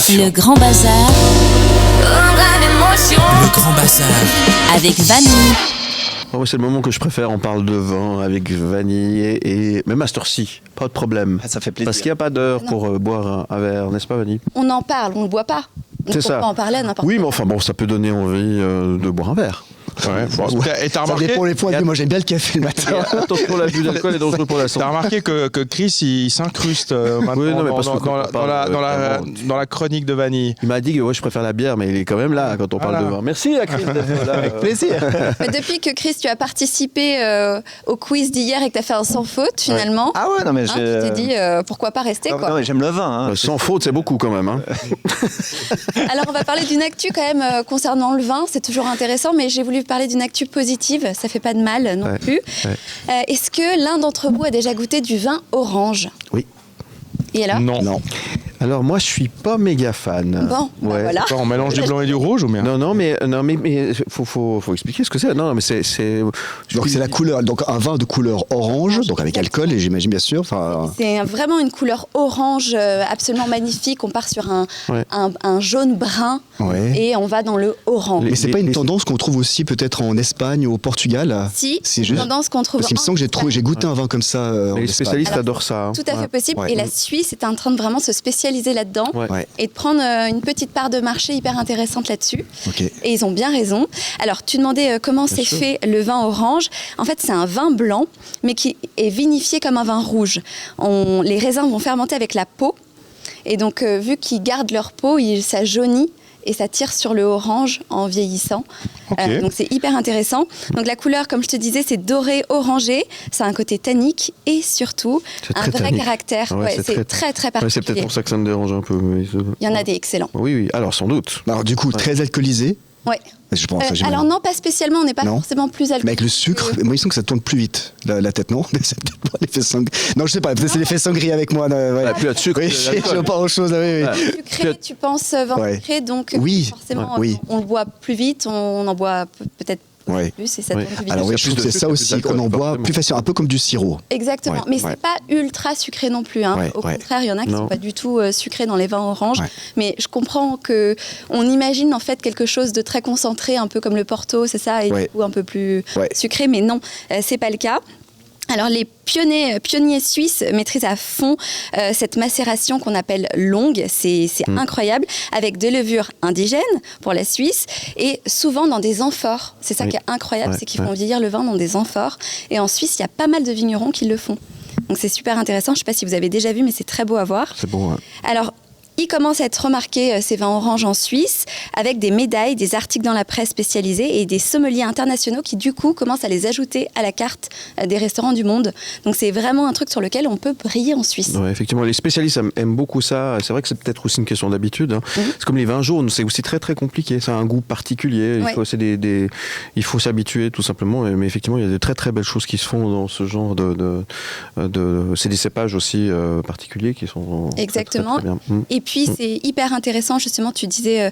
Le Grand Bazar. Le Grand Bazar. Avec Vanille. Oh, c'est le moment que je préfère, on parle de vin avec vanille et même à cette heure-ci, pas de problème. Ça fait plaisir. Parce qu'il n'y a pas d'heure pour boire un verre, n'est-ce pas Vanille? On en parle, on ne le boit pas. Donc C'est ça. On peut en parler à n'importe Oui, mais enfin bon, ça peut donner envie de boire un verre. Ouais, bon, et t'as Ça remarqué, dépend les points de vue. Moi, j'aime bien le café le matin. Attention, l'abus d'alcool est dangereux pour la santé. t'as remarqué que Chris il s'incruste maintenant Oui, non, mais parce que dans la chronique de Vanille. Il m'a dit que ouais, je préfère la bière, mais il est quand même là quand on parle de vin. Merci à Chris d'être là. Avec plaisir. Mais depuis que Chris, tu as participé au quiz d'hier et que tu as fait un sans faute finalement, Ah ouais, non mais tu t'es dit pourquoi pas rester Non, quoi. mais j'aime le vin. Sans faute, c'est beaucoup quand même. Hein. Alors on va parler d'une actu quand même concernant le vin, c'est toujours intéressant, mais j'ai voulu parler d'une actu positive, ça fait pas de mal non plus. Ouais. Est-ce que l'un d'entre vous a déjà goûté du vin orange? Oui. Et alors? Non. Alors moi, je suis pas méga fan. Bon, bah voilà. On mélange du blanc et du rouge ou bien? Non, mais faut expliquer ce que c'est. Non, mais c'est. Donc c'est la couleur. Donc un vin de couleur orange, donc avec alcool, et j'imagine bien sûr. C'est vraiment une couleur orange absolument magnifique. On part sur un jaune brun et on va dans le orange. Mais c'est pas une tendance qu'on trouve aussi peut-être en Espagne ou au Portugal? Si, c'est une tendance qu'on trouve. Parce qu'il me semble que j'ai goûté un vin comme ça. En Les Espagne. spécialistes adorent ça. Hein. Tout à fait possible. Ouais. Et la Suisse est en train de vraiment se spécialiser là-dedans et de prendre une petite part de marché hyper intéressante là-dessus. Okay. Et ils ont bien raison. Alors, tu demandais comment c'est fait le vin orange. En fait, c'est un vin blanc, mais qui est vinifié comme un vin rouge. Les raisins vont fermenter avec la peau. Et donc, vu qu'ils gardent leur peau, ça jaunit. Et ça tire sur le orange en vieillissant. Okay. Donc c'est hyper intéressant. Donc la couleur, comme je te disais, c'est doré orangé. Ça a un côté tannique et surtout un vrai tannique. caractère. Ouais, c'est très particulier. C'est peut-être pour ça que ça me dérange un peu. Il y en a des excellents. Oui. Alors sans doute. Alors du coup, très alcoolisé. Ouais. Je pense. Alors non, pas spécialement. On n'est pas forcément plus alcoolisé. Mais avec le sucre, moi il semble que ça tourne plus vite la tête, non? C'est peut-être pas l'effet sangria. Non, je sais pas. Peut-être c'est l'effet sangria avec moi. Plus de sucre. Oui, je pas autre chose. Sucré, tu penses vin sucré, donc forcément on le boit plus vite. On en boit peut-être plus et ça tourne plus vite. Alors oui, je trouve que c'est ça aussi qu'on en boit plus facilement, un peu comme du sirop. Exactement, mais c'est pas ultra sucré non plus. Au contraire, il y en a qui sont pas du tout sucrés dans les vins oranges. Mais je comprends que on imagine en fait quelque chose de très concentré, un peu comme le Porto, c'est ça, et du coup un peu plus sucré, mais non, c'est pas le cas. Alors les pionniers suisses maîtrisent à fond cette macération qu'on appelle longue, c'est incroyable, avec des levures indigènes pour la Suisse et souvent dans des amphores. C'est ça qui est incroyable, c'est qu'ils font vieillir le vin dans des amphores. Et en Suisse, il y a pas mal de vignerons qui le font. Donc c'est super intéressant, je ne sais pas si vous avez déjà vu, mais c'est très beau à voir. C'est beau, ouais. Alors, il commence à être remarqué, ces vins oranges en Suisse, avec des médailles, des articles dans la presse spécialisée et des sommeliers internationaux qui, du coup, commencent à les ajouter à la carte des restaurants du monde. Donc, c'est vraiment un truc sur lequel on peut briller en Suisse. Ouais, effectivement, les spécialistes aiment beaucoup ça. C'est vrai que c'est peut-être aussi une question d'habitude. Hein. C'est comme les vins jaunes, c'est aussi très, très compliqué. Ça a un goût particulier. Il faut s'habituer, tout simplement. Mais effectivement, il y a de très, très belles choses qui se font dans ce genre c'est des cépages aussi particuliers qui sont exactement. très, très bien. Et puis, c'est hyper intéressant, justement, tu disais,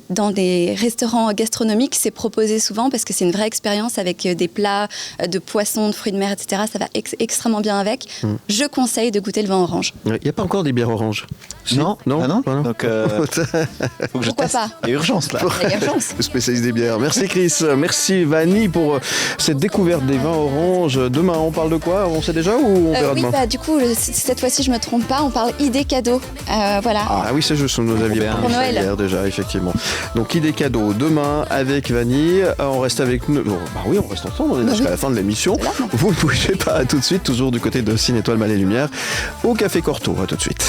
dans des restaurants gastronomiques, c'est proposé souvent parce que c'est une vraie expérience avec des plats de poissons, de fruits de mer, etc. Ça va extrêmement bien avec. Je conseille de goûter le vin orange. Il n'y a pas encore des bières oranges? Non. Voilà. Donc, faut que je pourquoi teste. pas? Il y a urgence, là. Il y a urgence. Le spécialiste des bières. Merci Chris, merci Vanille pour cette découverte des vins oranges. Demain, on parle de quoi? On sait déjà ou on verra demain? Du coup, cette fois-ci, je me trompe pas, on parle idées cadeaux. Voilà. Ah oui, c'est juste, nous avions pour Noël. hier déjà, effectivement. Donc, idée cadeau demain avec Vanille. On reste avec nous. Oui, on reste ensemble, on est jusqu'à la fin de l'émission. Vous ne bougez pas, à tout de suite, toujours du côté de Cine Étoile Mal et Lumière, au Café Corto. À tout de suite.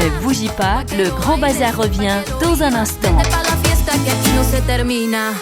Ne bougez pas, le Grand Bazar revient dans un instant. Que aquí no se termina.